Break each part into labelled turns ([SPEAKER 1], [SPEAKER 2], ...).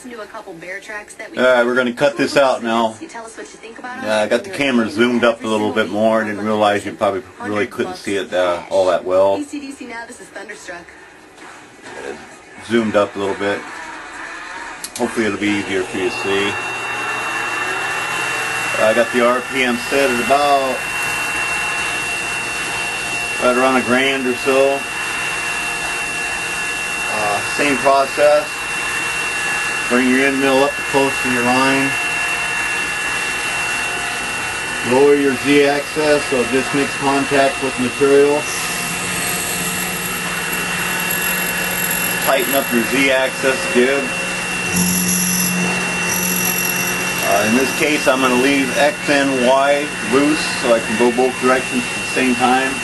[SPEAKER 1] listen to a couple bear tracks that we...
[SPEAKER 2] Alright, we're going to cut this out now.
[SPEAKER 1] You tell us what you think about them.
[SPEAKER 2] I got the camera zoomed up a little bit more. I didn't realize you probably really couldn't see it all that well.
[SPEAKER 1] ACDC now, this is Thunderstruck.
[SPEAKER 2] Zoomed up a little bit. Hopefully it'll be easier for you to see. I got the RPM set at about right around $1,000 or so. Same process. Bring your end mill up close to your line. Lower your Z-axis so it just makes contact with material. Tighten up your Z-axis good. In this case, I'm going to leave X and Y loose so I can go both directions at the same time.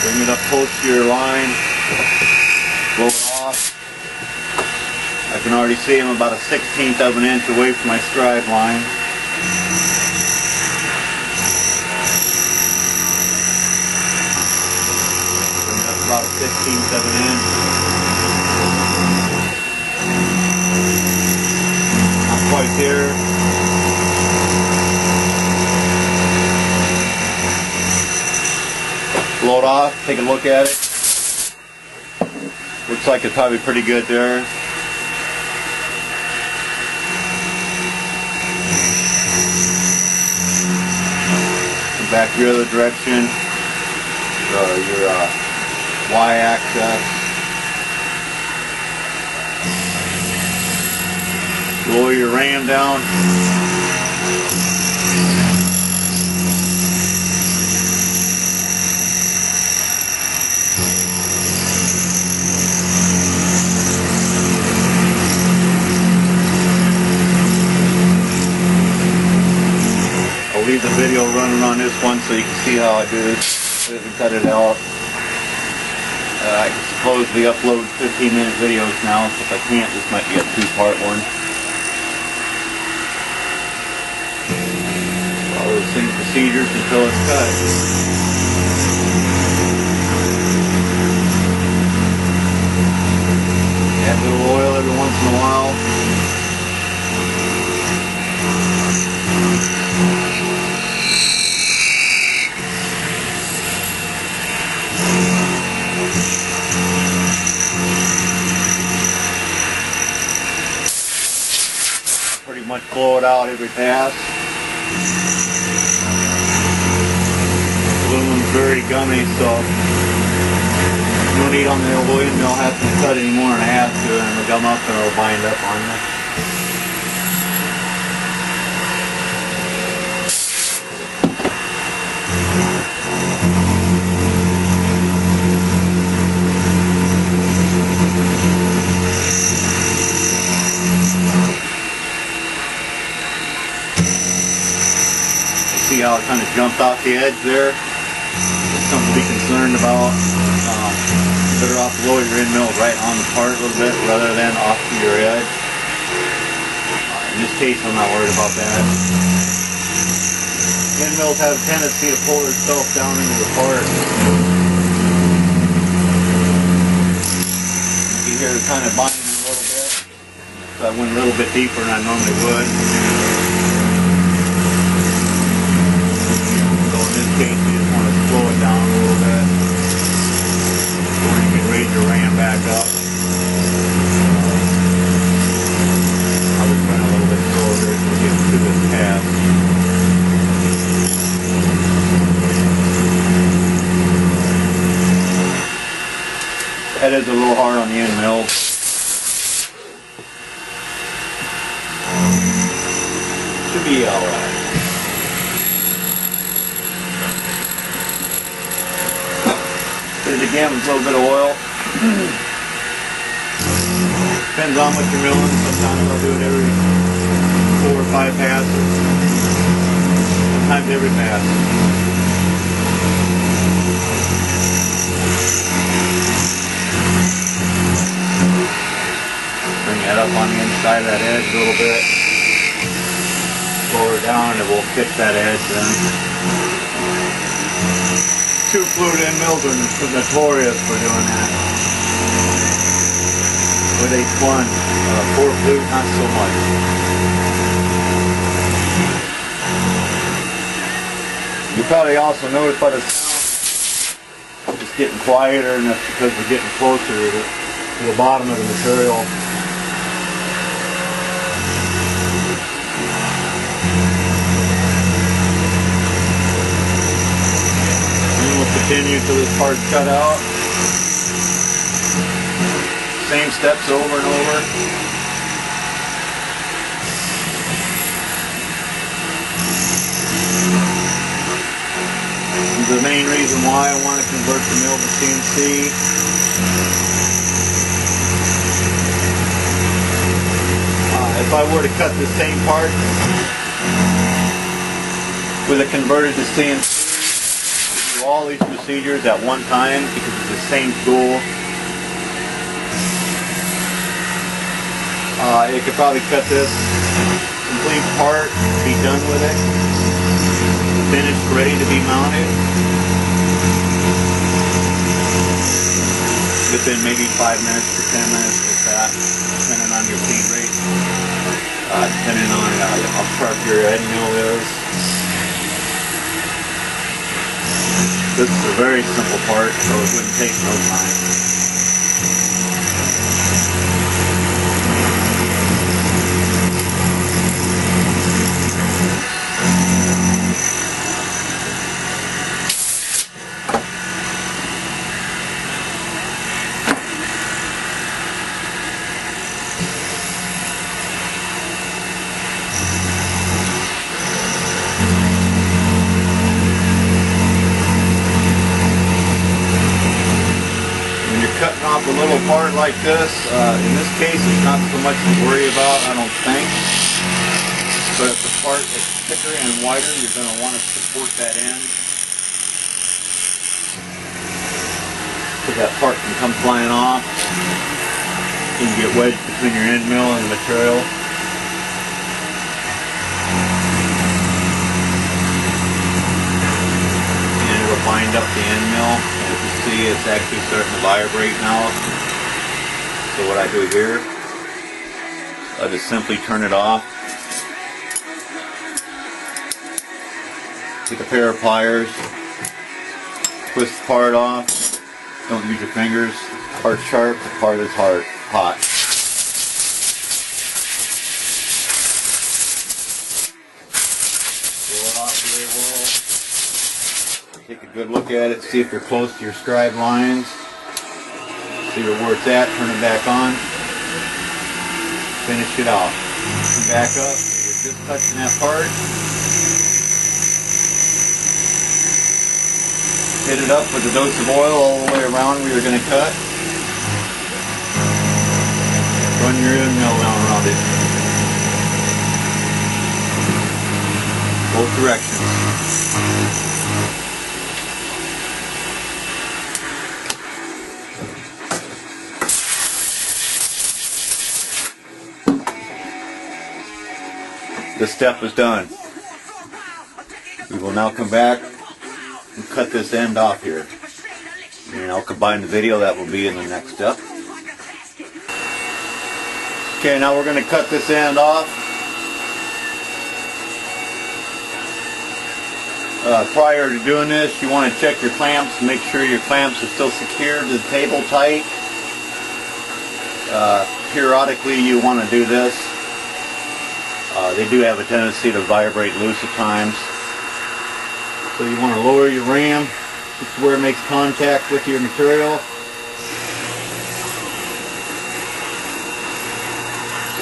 [SPEAKER 2] Bring it up close to your line, blow it off. I can already see I'm about a 1/16 of an inch away from my scribe line. Bring it up about a 1/16 of an inch. Not quite there. Blow it off, take a look at it. Looks like it's probably pretty good there. Come back your other direction. Your Y-axis. Lower your ram down. I'll leave the video running on this one so you can see how I do this and cut it out. I can supposedly upload 15-minute videos now, so if I can't, this might be a two-part one. Follow the same procedures until it's cut. Add a little oil every once in a while. Pretty much blow it out every pass. Aluminum's very gummy, so no need on the windmill have to cut any more than I have to, and it'll gum up and it'll bind up on you. See how it kind of jumped off the edge there? It's something to be concerned about. Better off to lower your end mill right on the part a little bit rather than off to your edge. In this case, I'm not worried about that. End mills have a tendency to pull themselves down into the part. You hear it kind of binding a little bit. So I went a little bit deeper than I normally would. You just want to slow it down a little bit, or you can raise your ram back up. I'll just run a little bit slower here so we get through this pass. That is a little hard on the end mill. Should be alright. Put it again with a little bit of oil. Depends on what you're milling. Sometimes I'll do it every 4 or 5 passes. Sometimes every pass. Bring that up on the inside of that edge a little bit. Lower down and we'll fix that edge then. 2 fluid end mills are notorious for doing that. With H1, 4 flute, not so much. You probably also notice by the sound, it's getting quieter, and that's because we're getting closer to the bottom of the material. Continue till this part's cut out. Same steps over and over. The main reason why I want to convert the mill to CNC if I were to cut the same part with a converted to CNC, all these procedures at one time because it's the same tool. You could probably cut this complete part, be done with it, finished, ready to be mounted within maybe 5 minutes to 10 minutes, if that, depending on your feed rate, depending on how sharp your end mill is. This is a very simple part, so it wouldn't take no time. Cutting off a little part like this, in this case it's not so much to worry about, I don't think, but if the part is thicker and wider, you're going to want to support that end so that part can come flying off and get wedged between your end mill and the material. And it'll bind up the end mill. See, it's actually starting to vibrate now. So what I do here, I just simply turn it off. Take a pair of pliers, twist the part off. Don't use your fingers. Part's sharp, the part is hot. Pull it off the wall. Take a good look at it, see if you're close to your scribe lines. See where it's at, turn it back on. Finish it off. Come back up, you're just touching that part. Hit it up with a dose of oil all the way around where you're going to cut. Run your end mill down around it. Both directions. This step is done. We will now come back and cut this end off here. And I'll combine the video, that will be in the next step. Okay, now we're going to cut this end off. Prior to doing this, you want to check your clamps, make sure your clamps are still secured to the table tight. Periodically you want to do this. They do have a tendency to vibrate loose at times. So you want to lower your ram. This is where it makes contact with your material.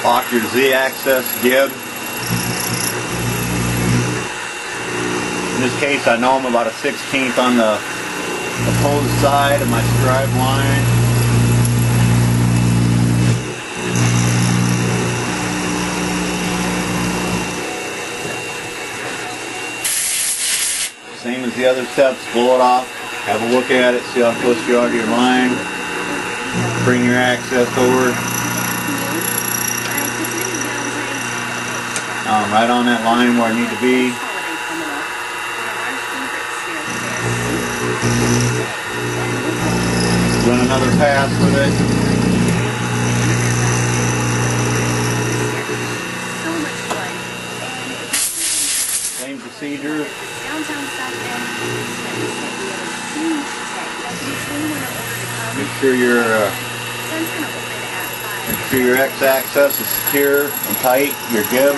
[SPEAKER 2] Lock your Z-axis gib. In this case, I know I'm about a 1/16 on the opposed side of my scribe line. Same as the other steps, blow it off, have a look at it, see how close you are to your line, bring your access over. right on that line where I need to be. Run another pass with it. Same procedure. Make sure your x-axis is secure and tight. Your gib.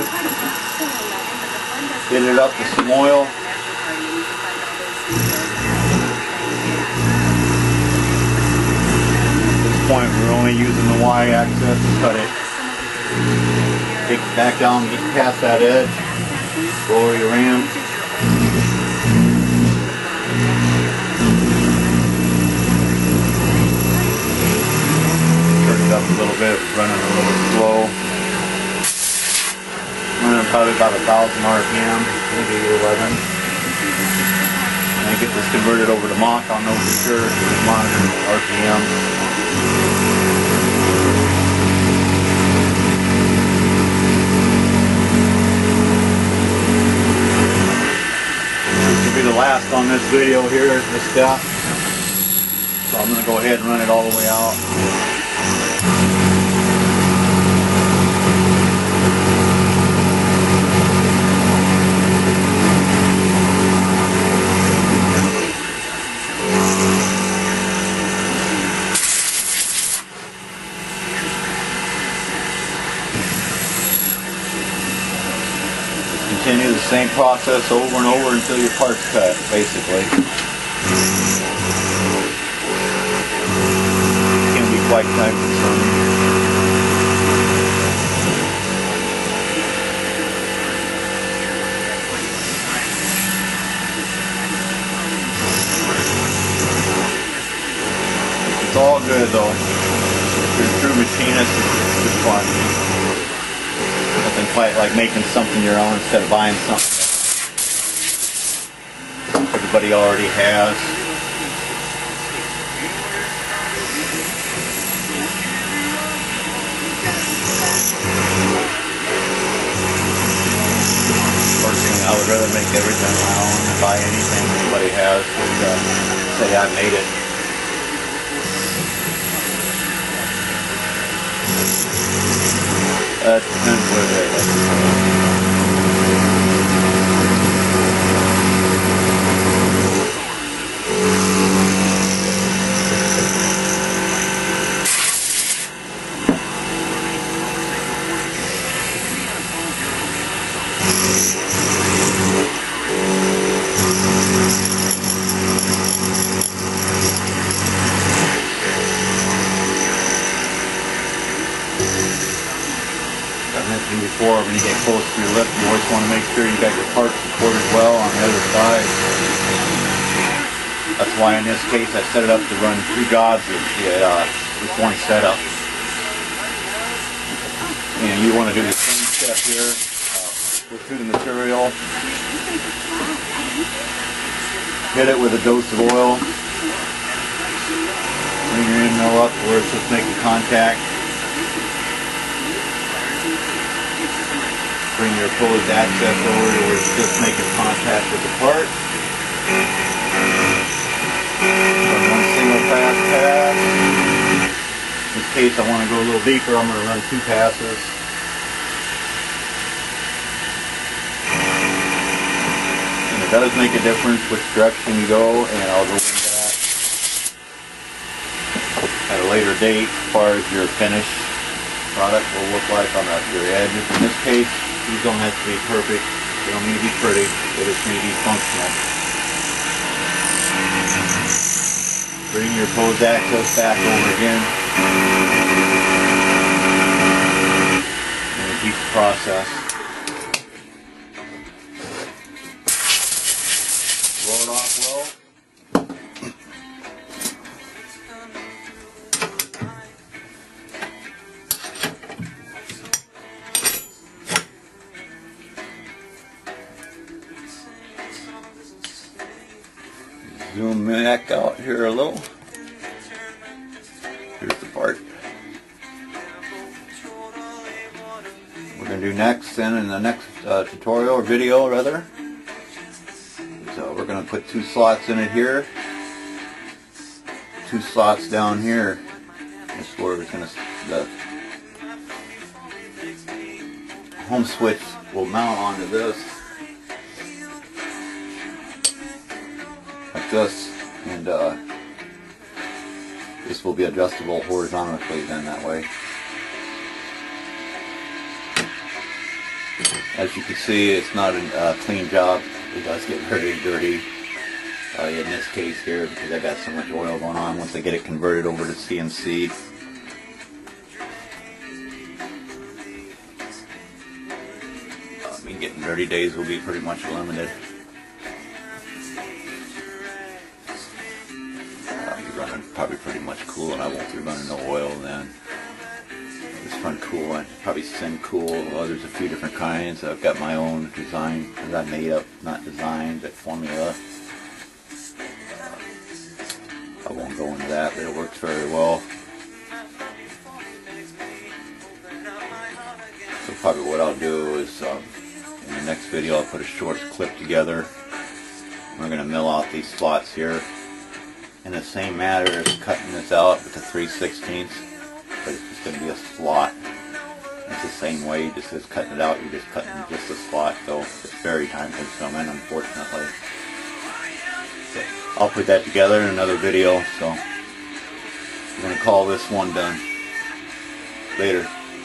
[SPEAKER 2] Get it up with some oil. At this point, we're only using the y-axis to cut it. Take it back down, get past that edge. Lower your ram. Turn it up a little bit, running a little slow. Running probably about 1,000 RPM, maybe 11. When I get this converted over to Mach, I'll know for sure it's monitoring RPM. This will be the last on this video here, this step. So I'm going to go ahead and run it all the way out. Continue the same process over and over until your part's cut, basically. It can be quite time consuming. It's all good though. If you're a true machinist, it's just fun. Nothing quite like making something your own instead of buying something that everybody already has. Personally, I would rather make everything my own than buy anything anybody has and say I made it. Depends what it is. Before, when you get close to your lip, you always want to make sure you got your part supported well on the other side. That's why in this case I set it up to run 2 jobs with one setup. And you want to do the same step here. Go through the material. Hit it with a dose of oil. Bring your end mill up where it's just making contact. Bring your opposed access over to where it's just making contact with the part. Run one single fast pass. In this case I want to go a little deeper, I'm going to run 2 passes. And it does make a difference which direction you go, and I'll go into that at a later date as far as your finished product will look like on your edges. In this case, these don't have to be perfect. They don't need to be pretty. They just need to be functional. Bring your opposed axis back over again. And repeat the process. Roll it off well. Zoom back out here a little. Here's the part. With going to do next, and in the next tutorial or video rather. So we're going to put 2 slots in it here, 2 slots down here. This is where it's going to, the home switch will mount onto this, like this, and this will be adjustable horizontally then that way. As you can see, it's not a clean job. It does get very dirty. In this case here, because I got so much oil going on, once I get it converted over to CNC. Getting dirty days will be pretty much limited. I'll be running probably pretty much cool, and I won't be running no oil then. Just run cool. I probably send cool. Well, there's a few different kinds. I've got my own design that I made up, not designed, that formula. I won't go into that, but it works very well. So probably what I'll do is in the next video I'll put a short clip together. We're going to mill out these slots here in the same manner as cutting this out with the 3/16, but it's just going to be a slot. It's the same way, just as cutting it out, you're just cutting just a slot, so it's very time consuming, unfortunately. So I'll put that together in another video, so we're going to call this one done. Later.